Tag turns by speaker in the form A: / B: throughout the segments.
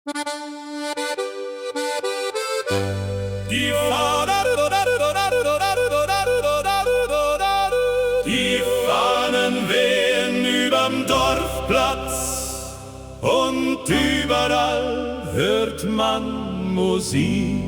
A: Die Fahnen wehen überm Dorfplatz und überall hört man Musik.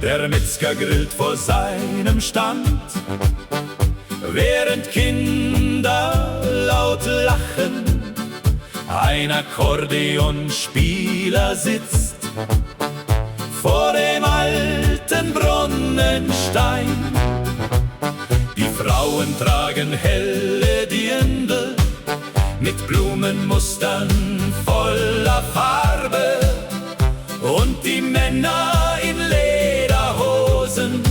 A: Der Metzger grillt vor seinem Stand, während Kinder laut lachen. Ein Akkordeonspieler sitzt vor dem alten Brunnenstein. Die Frauen tragen helle Dirndl mit Blumenmustern voller Farbe und die Männer in Lederhosen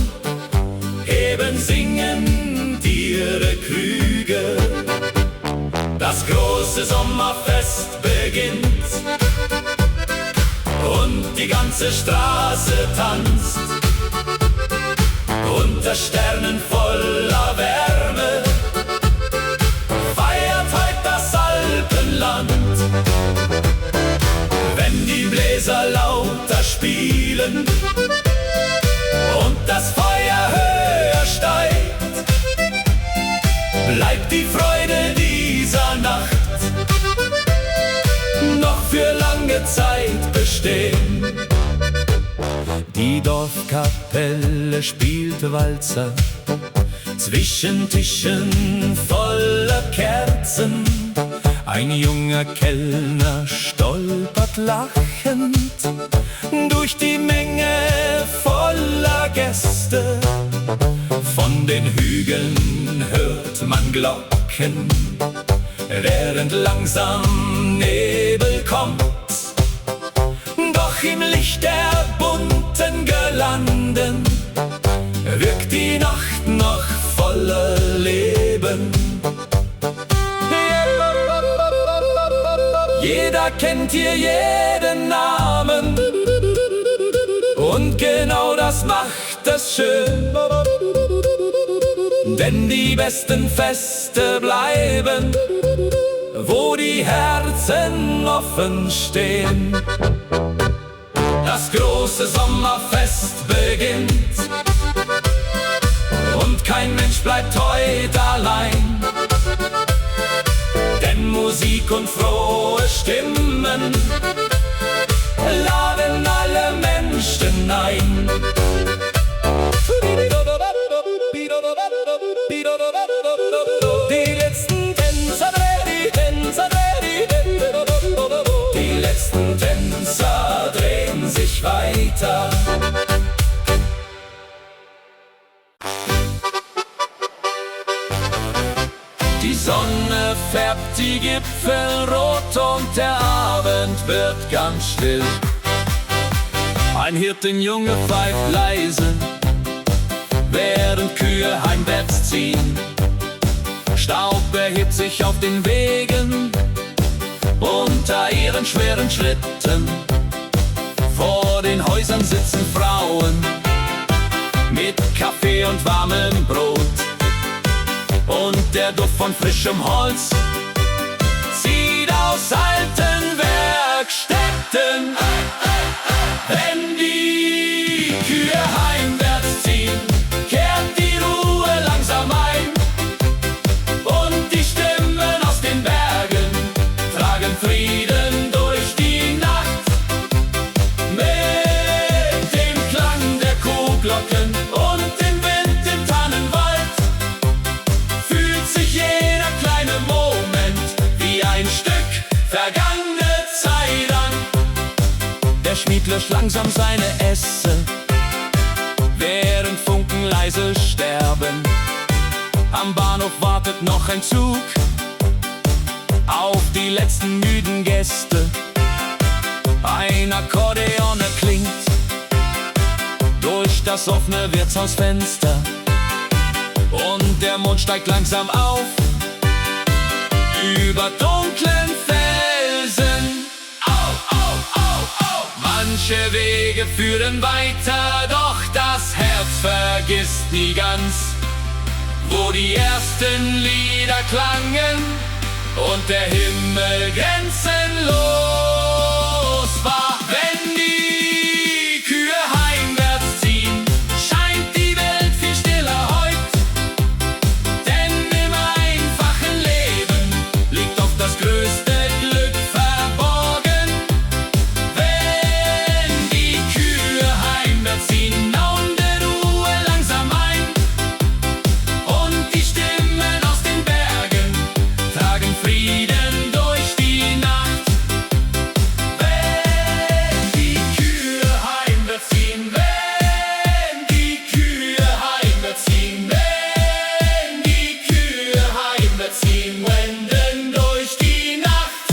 A: heben singend ihre Krüge. Das große Sommerfest beginnt und die ganze Straße tanzt. Unter Sternen voller Wärme feiert heut das Alpenland. Wenn die Bläser lauter spielen und das Feuer höher steigt, bleibt die Freude dieser Nacht noch für lange Zeit bestehen. Die Dorfkapelle spielt Walzer zwischen Tischen voller Kerzen. Ein junger Kellner stolpert lachend durch die Menge voller Gäste. Von den Hügeln hört man Glocken, während langsam Nebel kommt. Doch im Licht der bunten Girlanden wirkt die Nacht noch voller Leben. Jeder kennt hier jeden Namen und genau das macht es schön. Denn die besten Feste bleiben, wo die Herzen offen stehen. Das große Sommerfest beginnt und kein Mensch bleibt heute allein. Denn Musik und frohe Stimmen laden alle Menschen ein. Die letzten Tänzer die letzten Tänzer drehen sich weiter. Die Sonne färbt die Gipfel rot und der Abend wird ganz still. Ein Hirtenjunge pfeift leise, während Kühe heimwärts ziehen. Staub erhebt sich auf den Wegen unter ihren schweren Schritten. Vor den Häusern sitzen Frauen mit Kaffee und warmem Brot. Und der Duft von frischem Holz zieht aus alten Werkstätten. Wenn die Kühe heimwärts ziehen, kehrt die Ruhe langsam ein. Und die Stimmen aus den Bergen tragen Frieden durch die Nacht. Mit dem Klang der Kuhglocken und dem Wind im Tannenwald fühlt sich jeder kleine Moment wie ein Stück vergangene Zeit an. Der Schmied löscht langsam seine Esse, während Funken leise sterben. Am Bahnhof wartet noch ein Zug auf die letzten müden Gäste. Ein Akkordeon erklingt durch das offene Wirtshausfenster und der Mond steigt langsam auf über dunklen Feldern. führen weiter, doch das Herz vergisst nie ganz, wo die ersten Lieder klangen und der Himmel grenzenlos war. Wenn die Kühe heimwärts ziehen, scheint die Welt viel stiller heut, denn im einfachen Leben liegt oft das größte Glück verborgen. Wenn die Kühe heimwärts ziehen, nauen der Ruhe langsam ein und die Stimmen aus den Bergen tragen Frieden durch die Nacht. Wenn die Kühe heimwärts ziehen, wenn die Kühe heimwärts ziehen, wenn die Kühe heimwärts ziehen, wenden durch die Nacht.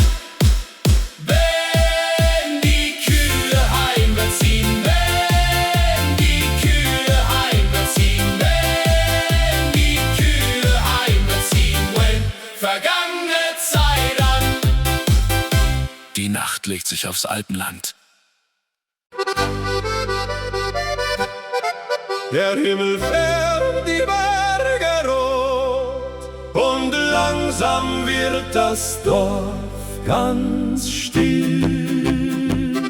A: Wenn die Kühe heimwärts ziehen, wenn die Kühe heimwärts ziehen, wenn die Kühe heimwärts ziehen, wenn vergangene Zeit an. Die Nacht legt sich aufs Alpenland.
B: Der Himmel färbt die Berge rot und langsam wird das Dorf ganz still.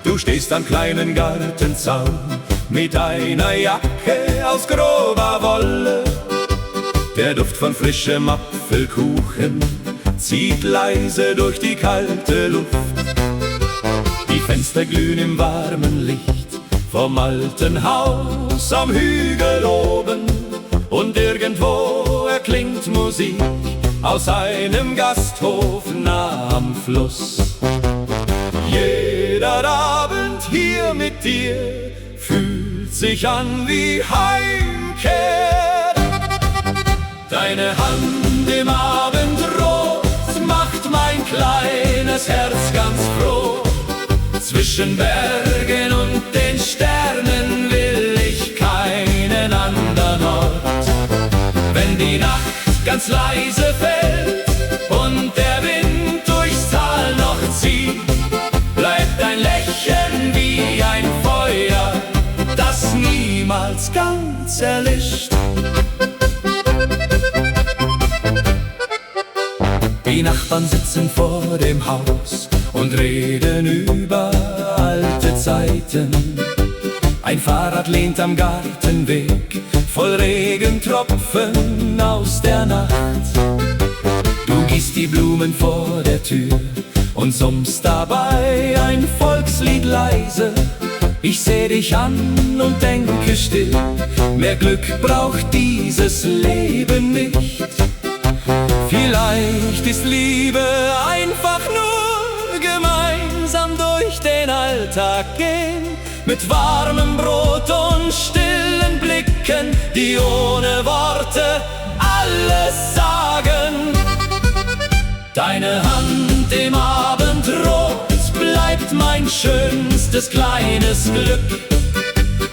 B: Du stehst am kleinen Gartenzaun mit einer Jacke aus grober Wolle. Der Duft von frischem Apfelkuchen zieht leise durch die kalte Luft. Die Fenster glühen im warmen Licht vom alten Haus am Hügel oben, und irgendwo erklingt Musik aus einem Gasthof nah am Fluss. Jeder Abend hier mit dir fühlt sich an wie Heimkehr. Deine Hand im Abendrot macht mein kleines Herz ganz froh. Zwischen Bergen und den Sternen will ich keinen anderen Ort. Wenn die Nacht ganz leise fällt und der Wind durchs Tal noch zieht, bleibt dein Lächeln wie ein Feuer, das niemals ganz erlischt. Die Nachbarn sitzen vor dem Haus und reden über alte Zeiten. Ein Fahrrad lehnt am Gartenweg, voll Regentropfen aus der Nacht. Du gießt die Blumen vor der Tür und summst dabei ein Volkslied leise. Ich seh dich an und denke still, mehr Glück braucht dieses Leben nicht. Vielleicht ist Liebe einfach nur gemeinsam durch den Alltag gehen, mit warmem Brot und stillen Blicken, die ohne Worte alles sagen. Deine Hand im Abendrot bleibt mein schönstes kleines Glück,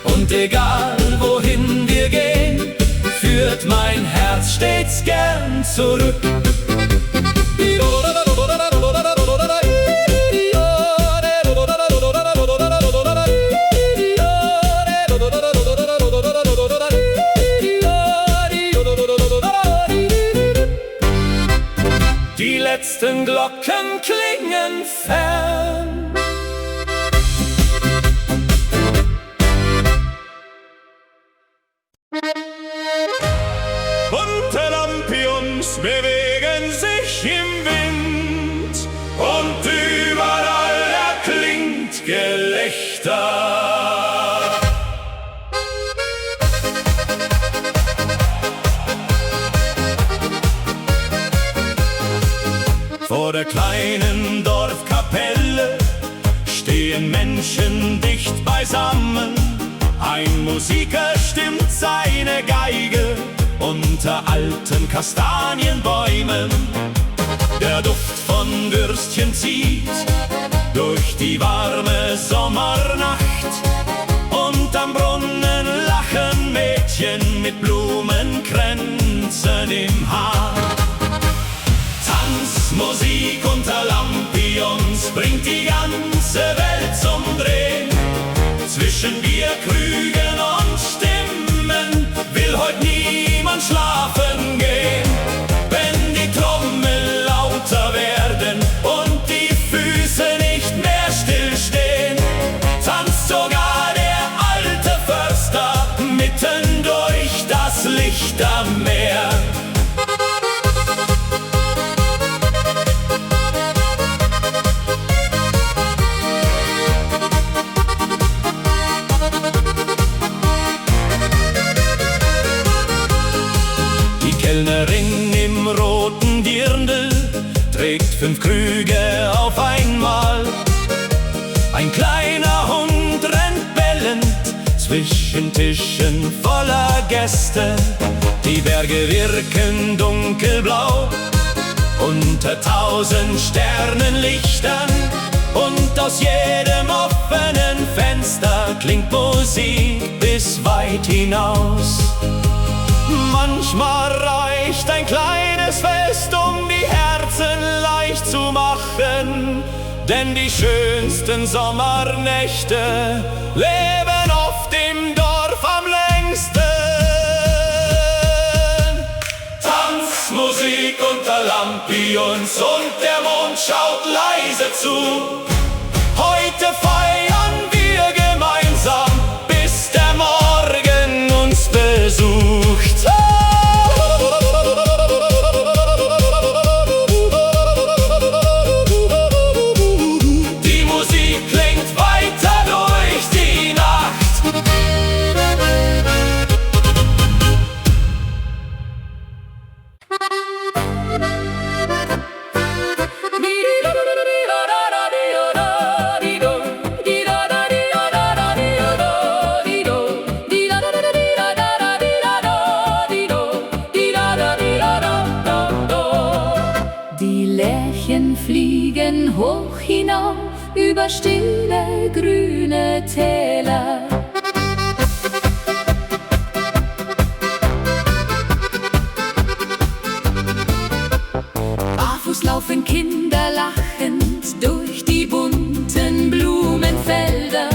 B: und egal wohin wir gehen, führt mein Herz stets gern zurück. Die letzten Glocken klingen fern. Bunte Lampions bewegen sich im Wind und überall erklingt Gelächter. Vor der kleinen Dorfkapelle stehen Menschen dicht beisammen. Ein Musiker stimmt seine Geige unter alten Kastanienbäumen. Der Duft von Würstchen zieht durch die warme Sommernacht, und am Brunnen lachen Mädchen mit Blumenkränzen im Haar. Tanzmusik unter Lampions bringt die ganze Welt zum Drehen.
A: Zwischen Bierkrügen und Stimmen will heut niemand schlafen gehen. Wenn die Trommel lauter werden und die Füße nicht mehr stillstehen, tanzt sogar der alte Förster mitten durch das Lichtermeer. Kellnerin im roten Dirndl trägt 5 Krüge auf einmal. Ein kleiner Hund rennt bellend zwischen Tischen voller Gäste. Die Berge wirken dunkelblau unter 1000 Sternenlichtern, und aus jedem offenen Fenster klingt Musik bis weit hinaus. Manchmal reicht ein kleines Fest, um die Herzen leicht zu machen, denn die schönsten Sommernächte leben oft im Dorf am längsten. Tanzmusik unter Lampions und der Mond schaut leise zu. Heute feiern wir gemeinsam, bis der Morgen uns besucht. Die Musik klingt weiter durch die Nacht.
C: Die Lerchen fliegen hoch hinauf über stille grüne Täler. Barfuß laufen Kinder lachend durch die bunten Blumenfelder.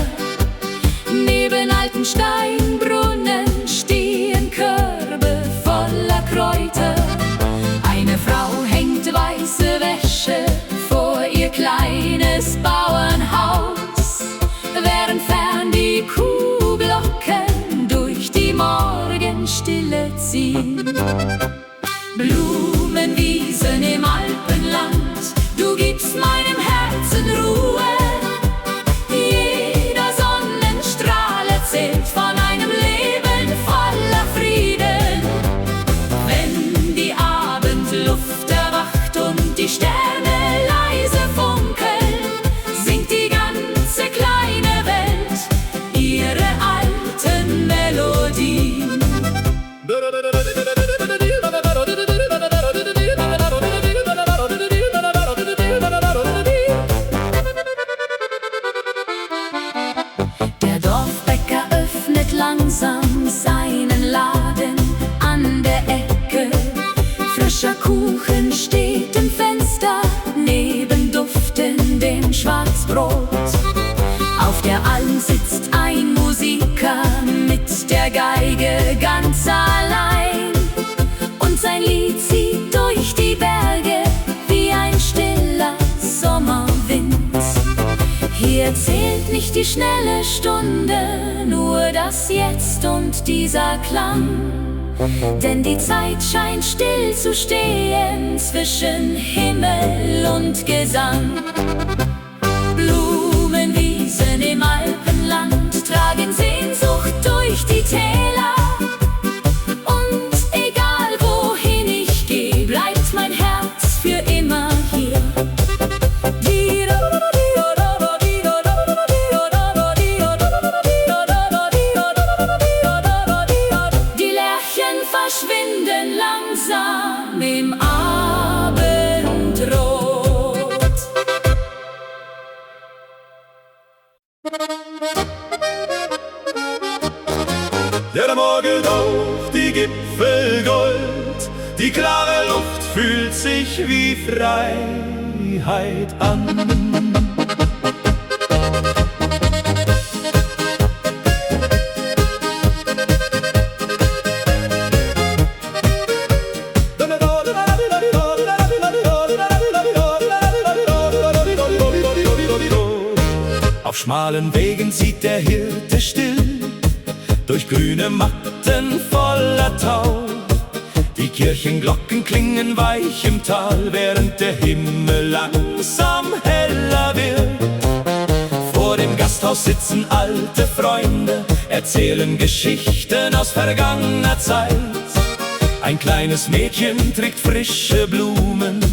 C: Neben alten Steinbrunnen stehen Körbe voller Kräuter. Eine Frau hängt weiße Wäsche vor ihr kleines Bauernhaus, während fern die Kuhglocken durch die Morgenstille ziehen. Blumenwiesen im Alpenland, du gibst meinem Herzen Ruhe. Jeder Sonnenstrahl erzählt von einem Leben voller Frieden. Wenn die Abendluft erwacht und die Sterne leise funkeln, singt die ganze kleine Welt ihre alten Melodien. Der Dorfbäcker öffnet langsam seinen Laden an der Ecke. Frischer Kuchen steht im Fenster, neben duftendem Schwarzbrot. Auf der Alm sitzt ein Musiker mit der Geige ganz allein, und sein Lied zieht durch die Berge wie ein stiller Sommerwind. Hier zählt nicht die schnelle Stunde, nur das Jetzt und dieser Klang. Denn die Zeit scheint still zu stehen zwischen Himmel und Gesang. Blumenwiesen im Alpenland tragen Sehnsucht durch die Täler. Und egal wohin ich gehe, bleibt mein Herz für immer hier. Die Lerchen verschwinden langsam im Abendrot.
A: Ja, der Morgen auf die Gipfel Gold, die klare Luft fühlt sich wie Freiheit an.
B: Auf schmalen Wegen zieht der Hirte still, durch grüne Matten voller Tau. Die Kirchenglocken klingen weich im Tal, während der Himmel langsam heller wird. Vor dem Gasthaus sitzen alte Freunde, erzählen Geschichten aus vergangener Zeit. Ein kleines Mädchen trägt frische Blumen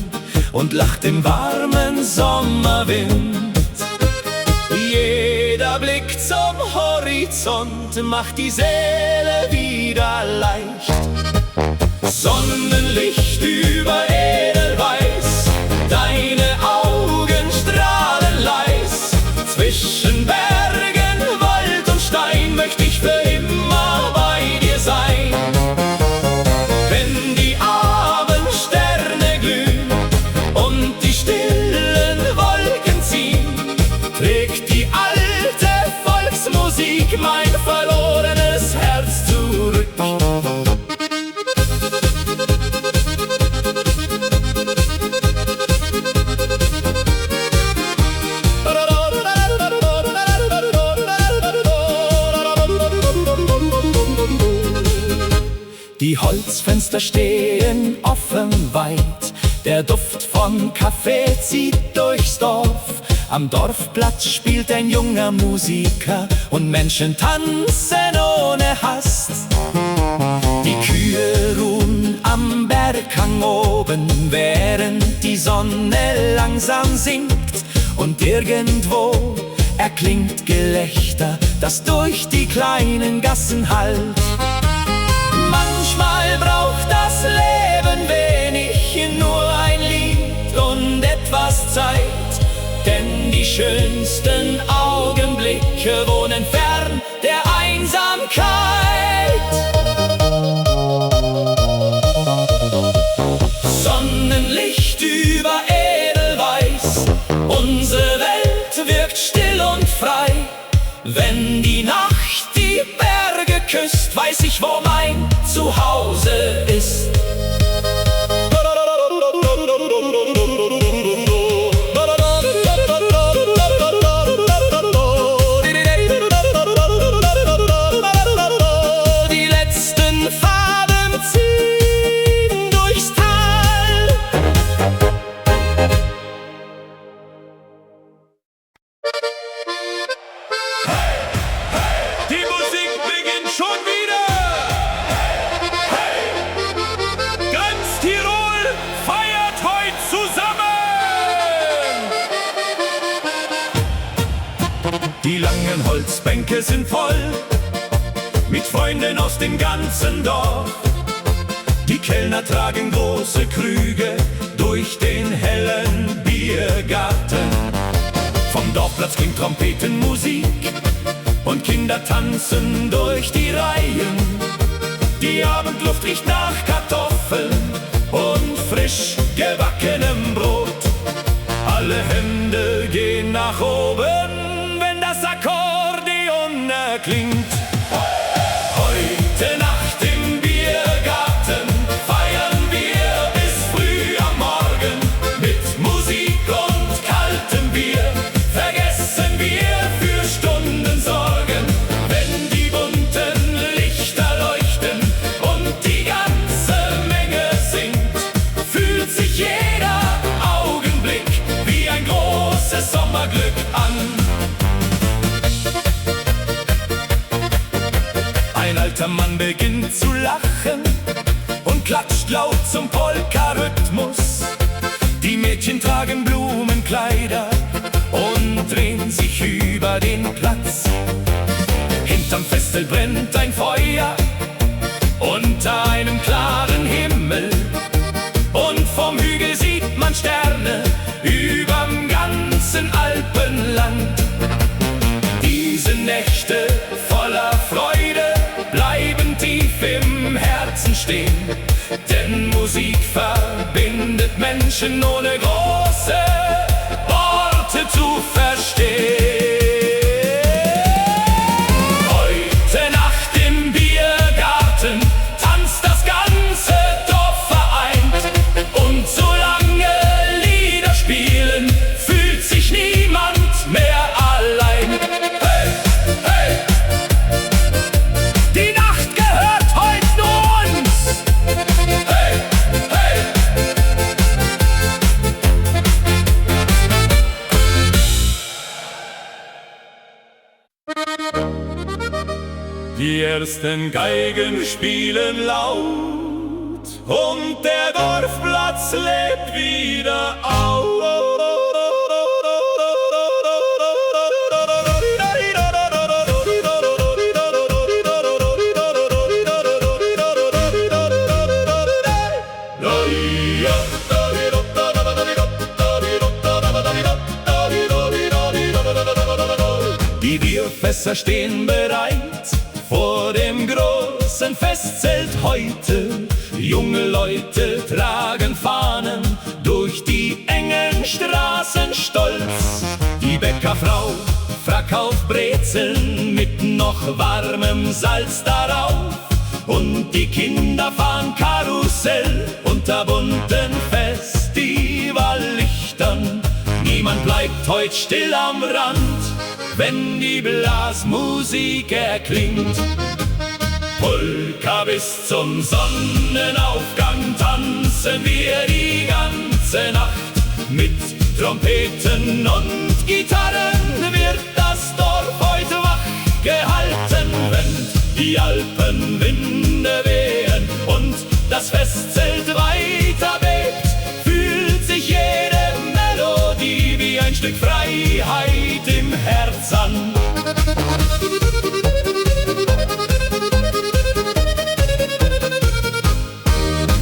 B: und lacht im warmen Sommerwind. Jeder Blick zum Horizont macht die Seele wieder leicht. Sonnenlicht über Edelweiß, deine Augen strahlen leis. Zwischen Bergen, Wald und Stein möchte ich für immer bei dir sein. Wenn die Abendsterne glühen und die stillen Wolken ziehen, trägt die alte Volksmusik mein verlorenes Herz zurück. Die Holzfenster stehen offen weit, der Duft von Kaffee zieht durchs Dorf. Am Dorfplatz spielt ein junger Musiker und Menschen tanzen ohne Hast. Die Kühe ruhen am Berghang oben, während die Sonne langsam sinkt. Und irgendwo erklingt Gelächter, das durch die kleinen Gassen hallt. Manchmal braucht das Leben wenig, nur ein Lied und etwas Zeit. Denn die schönsten Augenblicke wohnen fern der Einsamkeit. Sonnenlicht über Edelweiß, unsere Welt wirkt still und frei. Wenn die Nacht die Berge küsst, weiß ich, wo mein Zuhause ist. Die letzten Faden ziehen durchs Tal.
A: Die Musik beginnt schon wieder. Ganz Tirol feiert heute zusammen.
B: Die langen Holzbänke sind voll mit Freunden aus dem ganzen Dorf. Die Kellner tragen große Krüge durch den hellen Biergarten. Vom Dorfplatz klingt Trompetenmusik und Kinder tanzen durch die Reihen. Die Abendluft riecht nach Kartoffeln und frisch gebackenem Brot. Alle Hände gehen nach oben, wenn das Akkordeon erklingt. Heute Nacht im Biergarten feiern wir bis früh am Morgen. Mit Musik und kaltem Bier vergessen wir für Stunden Sorgen. Wenn die bunten Lichter leuchten und die ganze Menge singt, fühlt sich jeder Augenblick wie ein großes Sommerglück an. Ein alter Mann beginnt zu lachen und klatscht laut zum Polka-Rhythmus. Die Mädchen tragen Blumenkleider und drehen sich über den Platz. Hinterm Festel brennt ein Feuer unter einem klaren Himmel. Und vom Hügel sieht man Sterne überm ganzen Alpenland. Diese Nächte voller Freude bleiben tief im Herzen stehen, denn Musik verbindet Menschen ohne große Worte zu verstehen. Heute Nacht im Biergarten tanzt das ganze Dorf vereint, und solange Lieder spielen, fühlt sich niemand mehr allein. Die ersten Geigen spielen laut und der Dorfplatz lebt wieder auf. Die Bierfässer stehen bereit vor dem großen Festzelt heute. Junge Leute tragen Fahnen durch die engen Straßen stolz. Die Bäckerfrau verkauft Brezeln mit noch warmem Salz darauf. Und die Kinder fahren Karussell unter bunten Festivallichtern. Niemand bleibt heut still am Rand, wenn die Blasmusik erklingt. Polka bis zum Sonnenaufgang tanzen wir die ganze Nacht. Mit Trompeten und Gitarren wird das Dorf heute wach gehalten. Wenn die Alpenwinde wehen und das Festzelt weiter bebt, fühlt sich jede Melodie wie ein Stück Freiheit im Herz an.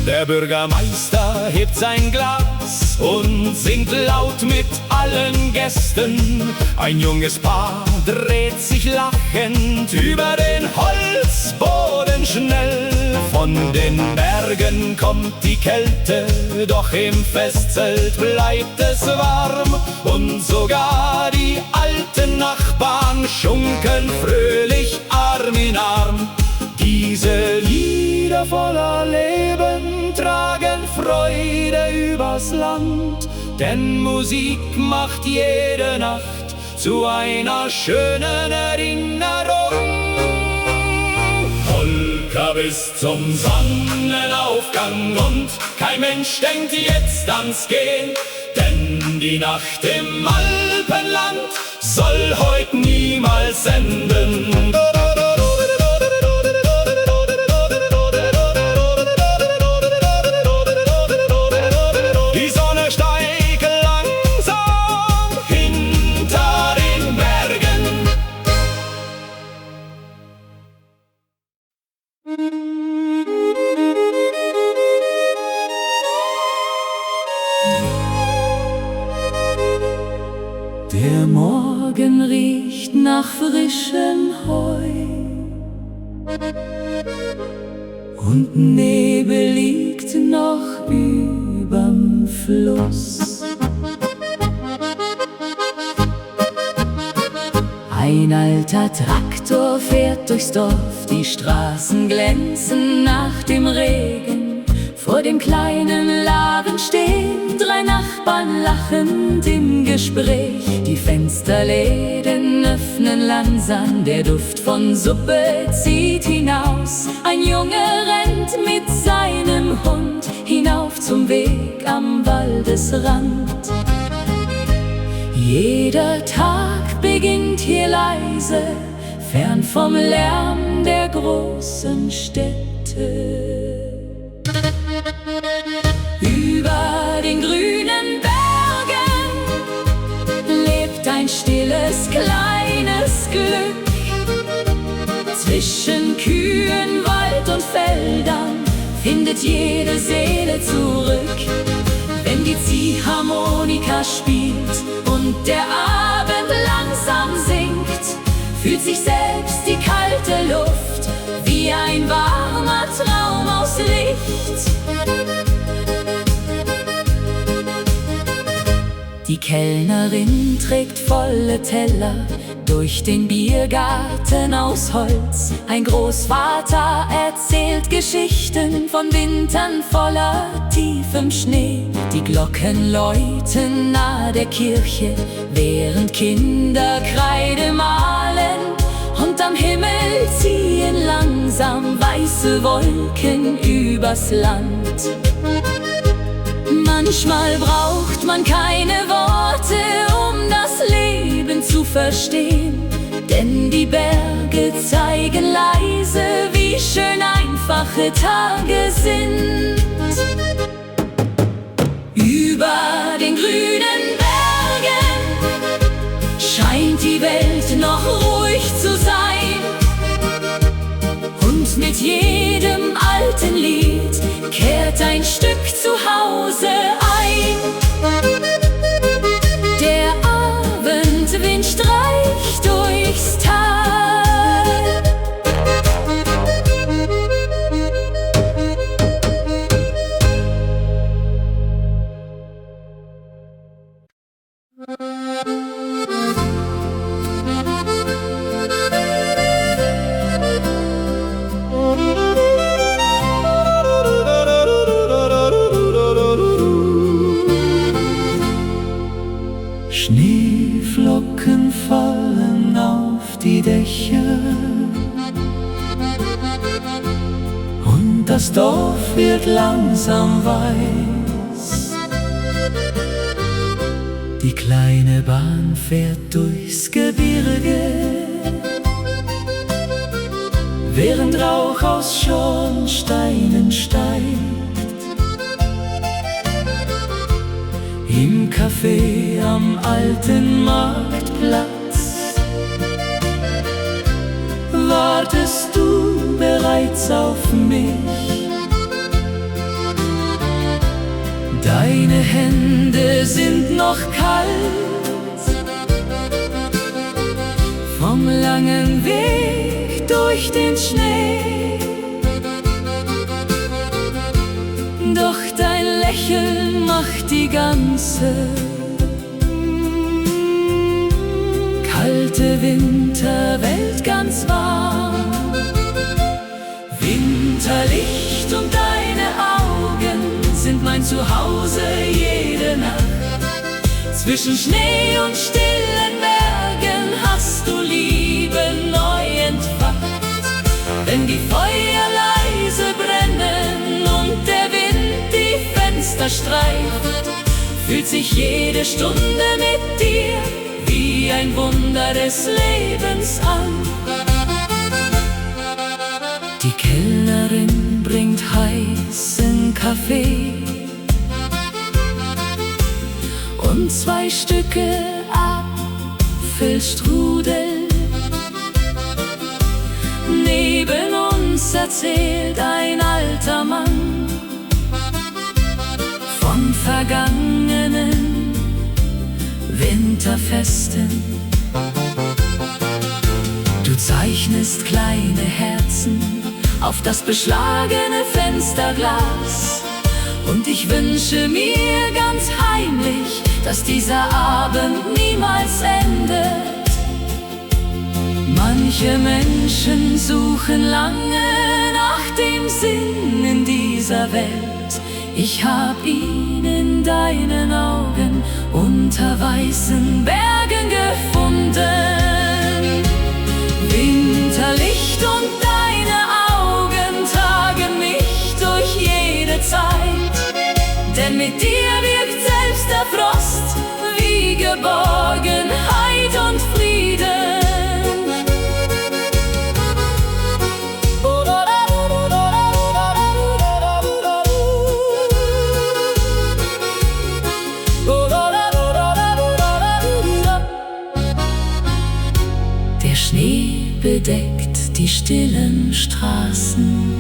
B: Der Bürgermeister hebt sein Glas und singt laut mit allen Gästen. Ein junges Paar dreht sich lachend über den Holzboden schnell. Von den Bergen kommt die Kälte, doch im Festzelt bleibt es warm. Und sogar die alten Nachbarn schunkeln fröhlich Arm in Arm. Diese Lieder voller Leben tragen Freude übers Land, denn Musik macht jede Nacht zu einer schönen Erinnerung. Polka bis zum Sonnenaufgang und kein Mensch denkt jetzt ans Gehen, denn die Nacht im Alpenland soll heut niemals enden.
C: Der Morgen riecht nach frischem Heu und Nebel liegt noch überm Fluss. Ein alter Traktor fährt durchs Dorf, die Straßen glänzen nach dem Regen. Vor dem kleinen Laden stehen 3 Nachbarn lachend im Gespräch. Die Fensterläden öffnen langsam, der Duft von Suppe zieht hinaus. Ein Junge rennt mit seinem Hund hinauf zum Weg am Waldesrand. Jeder Tag beginnt hier leise, fern vom Lärm der großen Städte. Über den grünen Bergen lebt ein stilles, kleines Glück. Zwischen Kühen, Wald und Feldern findet jede Seele zurück. Wenn die Ziehharmonika spielt und der Abend langsam sinkt, fühlt sich selbst die kalte Luft wie ein warmer Traum aus Licht. Die Kellnerin trägt volle Teller durch den Biergarten aus Holz. Ein Großvater erzählt Geschichten von Wintern voller tiefem Schnee. Die Glocken läuten nahe der Kirche, während Kinder Kreide malen. Und am Himmel ziehen langsam weiße Wolken übers Land. Manchmal braucht man keine Worte, um das Leben zu verstehen, denn die Berge zeigen leise, wie schön einfache Tage sind. Über den grünen Bergen scheint die Welt noch ruhig zu sein. Und mit jedem alten Lied kehrt ein Stück zu Hause ein. Der Abendwind streicht durchs Tal.
B: Schneeflocken fallen auf die Dächer und das Dorf wird langsam weiß. Die kleine Bahn fährt durchs Gebirge, während Rauch aus Schornsteinen steigt. Im Café am alten Marktplatz wartest du bereits auf mich. Deine Hände sind noch kalt vom langen Weg durch den Schnee. Doch dein Lächeln macht die ganze kalte Winterwelt ganz warm. Winterlicht und deine Augen sind mein Zuhause jede Nacht. Zwischen Schnee und stillen Bergen hast du Liebe neu entfacht. Wenn die Feuer leise brennen und der Wind die Fenster streift, fühlt sich jede Stunde mit dir wie ein Wunder des Lebens an. Die Kellnerin bringt heißen Kaffee und 2 Stücke Apfelstrudel. Neben uns erzählt ein alter Mann von vergangenen Winterfesten. Du zeichnest kleine Herzen auf das beschlagene Fensterglas, und ich wünsche mir ganz heimlich, dass dieser Abend niemals endet. Manche Menschen suchen lange nach dem Sinn in dieser Welt. Ich hab ihn in deinen Augen unter weißen Bergen gefunden. Winterlicht und deine Augen tragen mich durch jede Zeit. Denn mit dir wirkt selbst der Frost wie Geborgenheit und Frieden. Der Schnee bedeckt die stillen Straßen.